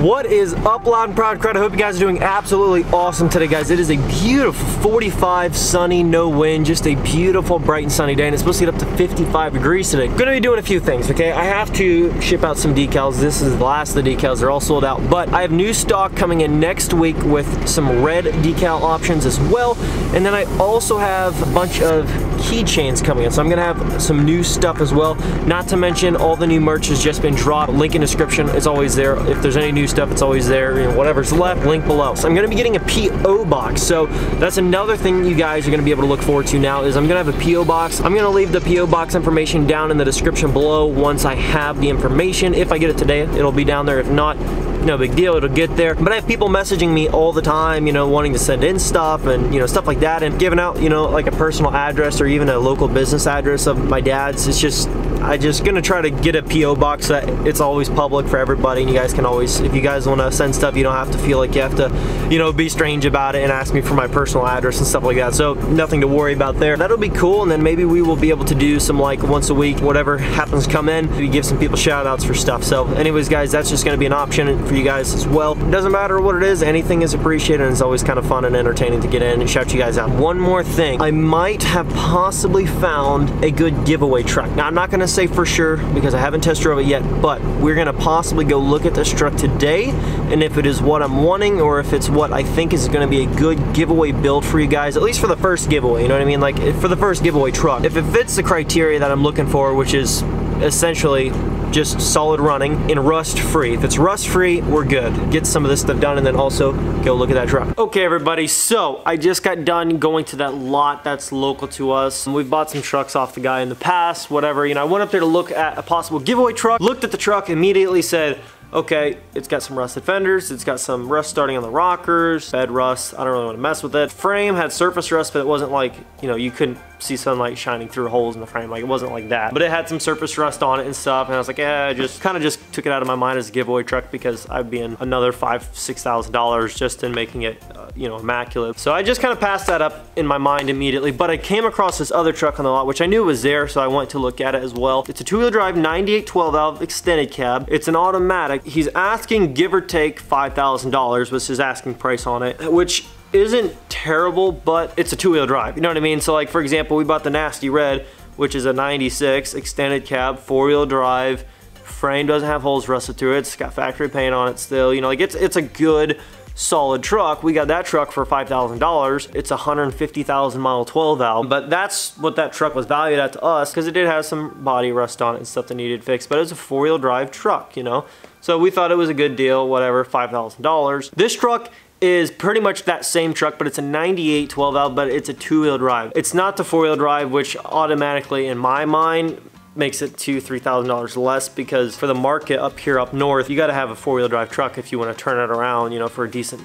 What is up, loud and proud crowd? I hope you guys are doing absolutely awesome today, guys. It is a beautiful 45, sunny, no wind, just a beautiful, bright and sunny day, and it's supposed to get up to 55 degrees today. Gonna be doing a few things, okay? I have to ship out some decals. This is the last of the decals. They're all sold out, but I have new stock coming in next week with some red decal options as well, and then I also have a bunch of keychains coming in, so I'm gonna have some new stuff as well. Not to mention, all the new merch has just been dropped. Link in description, it's always there. If there's any new stuff, it's always there. You know, whatever's left, link below. So I'm gonna be getting a PO box. So that's another thing you guys are gonna be able to look forward to now, is I'm gonna have a PO box. I'm gonna leave the PO box information down in the description below once I have the information. If I get it today, it'll be down there. If not, no big deal, it'll get there. But I have people messaging me all the time, you know, wanting to send in stuff and, you know, stuff like that, and giving out, you know, like a personal address or even a local business address of my dad's. It's just, I just gonna try to get a PO box that it's always public for everybody, and you guys can always, if you guys want to send stuff, you don't have to feel like you have to, you know, be strange about it and ask me for my personal address and stuff like that. So nothing to worry about there. That'll be cool, and then maybe we will be able to do some, like, once a week, whatever happens come in, we give some people shout outs for stuff. So anyways, guys, that's just gonna be an option for you guys as well. It doesn't matter what it is, anything is appreciated, and it's always kind of fun and entertaining to get in and shout you guys out. One more thing, I might have possibly found a good giveaway truck. Now, I'm not gonna say for sure because I haven't test drove it yet, but we're gonna possibly go look at this truck today, and if it is what I'm wanting, or if it's what I think is gonna be a good giveaway build for you guys, at least for the first giveaway, you know what I mean? Like, for the first giveaway truck, if it fits the criteria that I'm looking for, which is essentially just solid running and rust free. If it's rust free, we're good. Get some of this stuff done, and then also go look at that truck. Okay, everybody, so I just got done going to that lot that's local to us. We've bought some trucks off the guy in the past, whatever. You know, I went up there to look at a possible giveaway truck, looked at the truck, immediately said, okay, it's got some rusted fenders, it's got some rust starting on the rockers, bed rust, I don't really want to mess with it. Frame had surface rust, but it wasn't like, you know, you couldn't see sunlight shining through holes in the frame, like it wasn't like that. But it had some surface rust on it and stuff, and I was like, yeah, I just kind of just took it out of my mind as a giveaway truck because I'd be in another $5,000–6,000 just in making it, you know, immaculate. So I just kind of passed that up in my mind immediately, but I came across this other truck on the lot, which I knew was there, so I went to look at it as well. It's a two-wheel drive 98 12-valve extended cab. It's an automatic. He's asking, give or take, $5,000 was his asking price on it, which isn't terrible, but it's a two-wheel drive, you know what I mean? So, like, for example, we bought the Nasty Red, which is a 96 extended cab, four-wheel drive, frame doesn't have holes rusted through it, it's got factory paint on it still, you know, like it's a good solid truck. We got that truck for $5,000. It's a 150,000 mile 12 valve, but that's what that truck was valued at to us, because it did have some body rust on it and stuff that needed fixed, but it was a four-wheel drive truck, you know? So we thought it was a good deal, whatever, $5,000. This truck is pretty much that same truck, but it's a 98 12 valve, but it's a two-wheel drive. It's not the four-wheel drive, which automatically, in my mind, makes it $2–3,000 less, because for the market up here up north, you got to have a four-wheel drive truck if you want to turn it around, you know, for a decent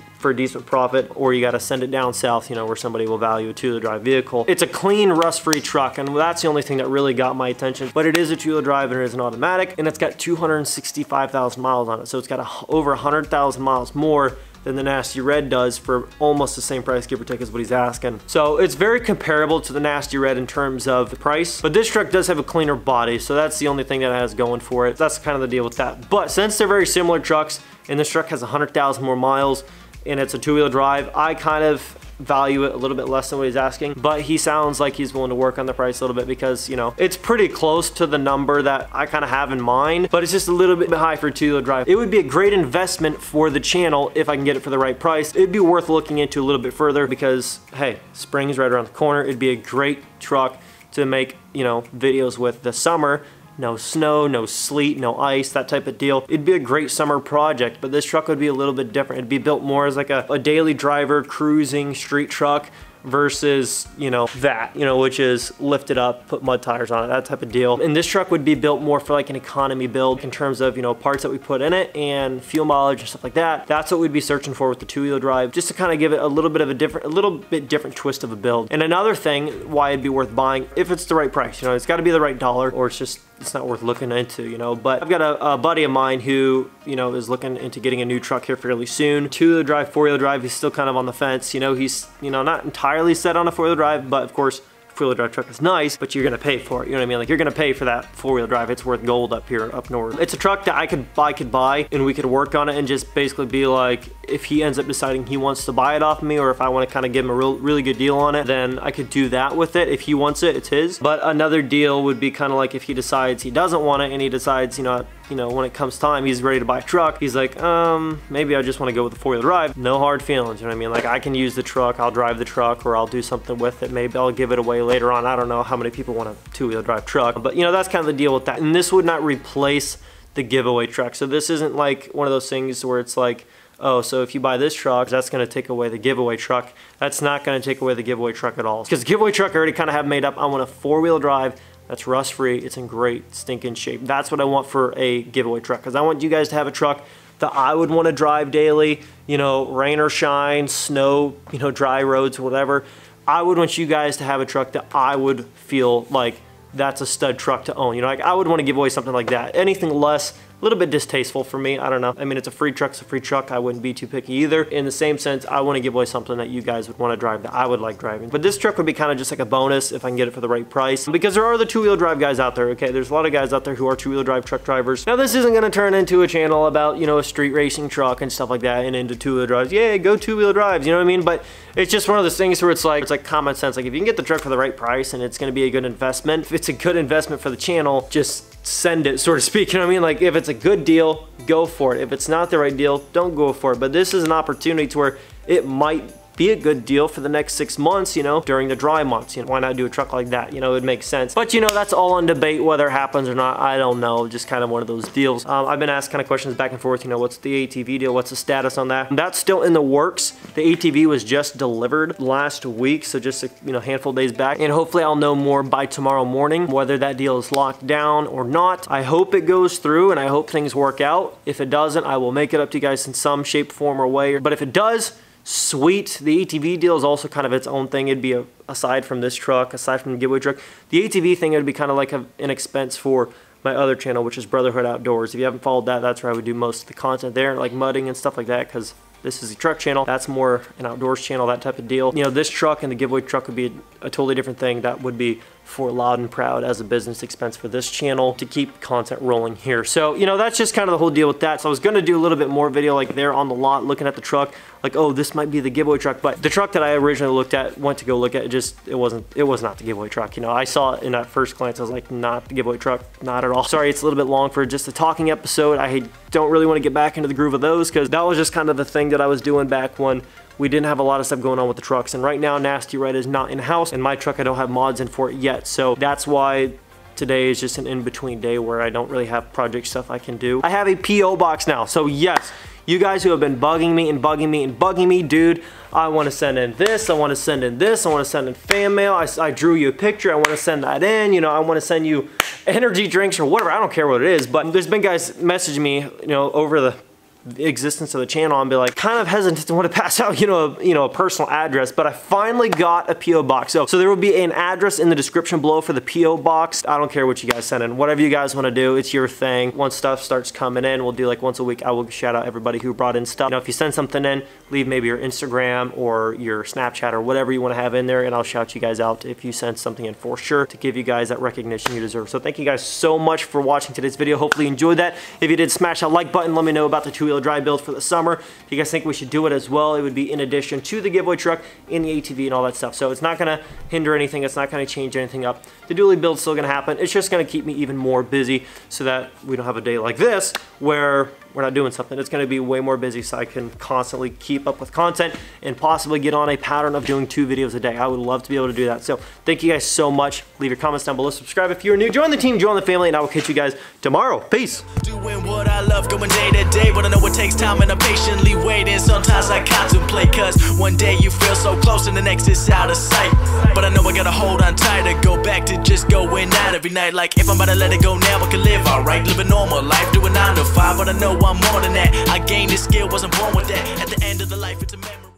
profit, or you got to send it down south, you know, where somebody will value a two-wheel drive vehicle. It's a clean, rust-free truck, and that's the only thing that really got my attention. But it is a two-wheel drive, and it is an automatic, and it's got 265,000 miles on it, so it's got over 100,000 miles more than the Nasty Red does for almost the same price, give or take, is what he's asking. So it's very comparable to the Nasty Red in terms of the price, but this truck does have a cleaner body, so that's the only thing that it has going for it. That's kind of the deal with that. But since they're very similar trucks, and this truck has 100,000 more miles, and it's a two-wheel drive, I kind of value it a little bit less than what he's asking, but he sounds like he's willing to work on the price a little bit, because, you know, it's pretty close to the number that I kind of have in mind, but it's just a little bit high for a two-wheel drive. It would be a great investment for the channel if I can get it for the right price. It'd be worth looking into a little bit further, because, hey, spring's right around the corner. It'd be a great truck to make, you know, videos with this summer. No snow, no sleet, no ice, that type of deal. It'd be a great summer project, but this truck would be a little bit different. It'd be built more as like a daily driver, cruising street truck, versus, you know, that, you know, which is lifted up, put mud tires on it, that type of deal. And this truck would be built more for like an economy build in terms of, you know, parts that we put in it and fuel mileage and stuff like that. That's what we'd be searching for with the two-wheel drive, just to kind of give it a little bit different twist of a build. And another thing why it'd be worth buying, if it's the right price, you know, it's got to be the right dollar, or it's not worth looking into, you know. But I've got a buddy of mine who, you know, is looking into getting a new truck here fairly soon. Two-wheel drive, four-wheel drive, he's still kind of on the fence, you know. He's, you know, not entirely set on a four-wheel drive, but of course four-wheel drive truck is nice, but you're gonna pay for it. You know what I mean? Like, you're gonna pay for that four-wheel drive. It's worth gold up here, up north. It's a truck that I could buy, and we could work on it and just basically be like, if he ends up deciding he wants to buy it off me, or if I want to kind of give him a really good deal on it, then I could do that with it. If he wants it, it's his. But another deal would be kind of like if he decides he doesn't want it, and he decides, you know, when it comes time, he's ready to buy a truck. He's like, maybe I just want to go with the four-wheel drive. No hard feelings, you know what I mean? Like, I can use the truck, I'll drive the truck, or I'll do something with it. Maybe I'll give it away later on. I don't know how many people want a two-wheel drive truck, but you know, that's kind of the deal with that. And this would not replace the giveaway truck. So this isn't like one of those things where it's like, oh, so if you buy this truck, that's gonna take away the giveaway truck. That's not gonna take away the giveaway truck at all. Because the giveaway truck I already kind of have made up. I want a four-wheel drive that's rust-free. It's in great stinking shape. That's what I want for a giveaway truck, because I want you guys to have a truck that I would want to drive daily, you know, rain or shine, snow, you know, dry roads, whatever. I would want you guys to have a truck that I would feel like that's a stud truck to own. You know, like, I would want to give away something like that. Anything less, a little bit distasteful for me. I don't know. I mean, it's a free truck, it's a free truck. I wouldn't be too picky either. In the same sense, I want to give away something that you guys would want to drive that I would like driving. But this truck would be kind of just like a bonus if I can get it for the right price, because there are the two-wheel drive guys out there, okay? There's a lot of guys out there who are two-wheel drive truck drivers. Now, this isn't going to turn into a channel about, you know, a street racing truck and stuff like that and into two-wheel drives. Yeah, go two-wheel drives, you know what I mean? But it's just one of those things where it's like common sense. Like, if you can get the truck for the right price and it's going to be a good investment, if it's a good investment for the channel, just send it, so to speak. You know what I mean? Like, if it's a good deal, go for it. If it's not the right deal, don't go for it. But this is an opportunity to where it might be a good deal for the next 6 months, you know, during the dry months. You know, why not do a truck like that? You know, it makes sense. But you know, that's all on debate whether it happens or not. I don't know. Just kind of one of those deals. I've been asked kind of questions back and forth. You know, what's the ATV deal? What's the status on that? That's still in the works. The ATV was just delivered last week, so just a handful of days back. And hopefully I'll know more by tomorrow morning whether that deal is locked down or not. I hope it goes through and I hope things work out. If it doesn't, I will make it up to you guys in some shape, form, or way. But if it does, sweet. The ATV deal is also kind of its own thing. It'd be aside from this truck, aside from the giveaway truck. The ATV thing would be kind of like an expense for my other channel, which is Brotherhood Outdoors. If you haven't followed that, that's where I would do most of the content there, like mudding and stuff like that, because this is a truck channel. That's more an outdoors channel, that type of deal. You know, this truck and the giveaway truck would be a totally different thing. That would be for Loud and Proud as a business expense for this channel to keep content rolling here. So, you know, that's just kind of the whole deal with that. So I was going to do a little bit more video like there on the lot looking at the truck, like, oh, this might be the giveaway truck. But the truck that I originally went to go look at, it was not the giveaway truck. You know, I saw it in that first glance. I was like, not the giveaway truck, not at all. Sorry, it's a little bit long for just a talking episode. I don't really want to get back into the groove of those, because that was just kind of the thing that I was doing back when we didn't have a lot of stuff going on with the trucks. And right now, Nasty Ride is not in-house, and my truck, I don't have mods in for it yet. So that's why today is just an in-between day where I don't really have project stuff I can do. I have a P.O. box now. So yes, you guys who have been bugging me and bugging me and bugging me, dude, I want to send in this, I want to send in this, I want to send in fan mail, I drew you a picture, I want to send that in, you know, I want to send you energy drinks or whatever, I don't care what it is. But there's been guys messaging me, you know, over the existence of the channel and be like kind of hesitant to want to pass out, you know, a personal address. But I finally got a P.O. box. So there will be an address in the description below for the P.O. box. I don't care what you guys send in, whatever you guys want to do, it's your thing. Once stuff starts coming in, we'll do like once a week. I will shout out everybody who brought in stuff. You know, if you send something in, leave maybe your Instagram or your Snapchat or whatever you want to have in there, and I'll shout you guys out if you send something in for sure, to give you guys that recognition you deserve. So thank you guys so much for watching today's video. Hopefully you enjoyed that. If you did, smash that like button. Let me know about the two-wheel drive build for the summer. If you guys think we should do it as well, it would be in addition to the giveaway truck and the ATV and all that stuff. So it's not going to hinder anything. It's not going to change anything up. The dually build's still going to happen. It's just going to keep me even more busy so that we don't have a day like this where we're not doing something. It's going to be way more busy so I can constantly keep up with content and possibly get on a pattern of doing 2 videos a day. I would love to be able to do that. So thank you guys so much. Leave your comments down below. Subscribe if you're new. Join the team, join the family, and I will catch you guys tomorrow. Peace. Doing what I love, going day to day, but I know it takes time and I'm patiently waiting. Sometimes I contemplate, cause one day you feel so close and the next is out of sight. But I know I gotta hold on tight to go back to just going out every night. Like if I'm about to let it go now, I can live alright, live a normal life, doing 9 to 5, but I know I'm more than that. I gained this skill, wasn't born with that. At the end of the life, it's a memory.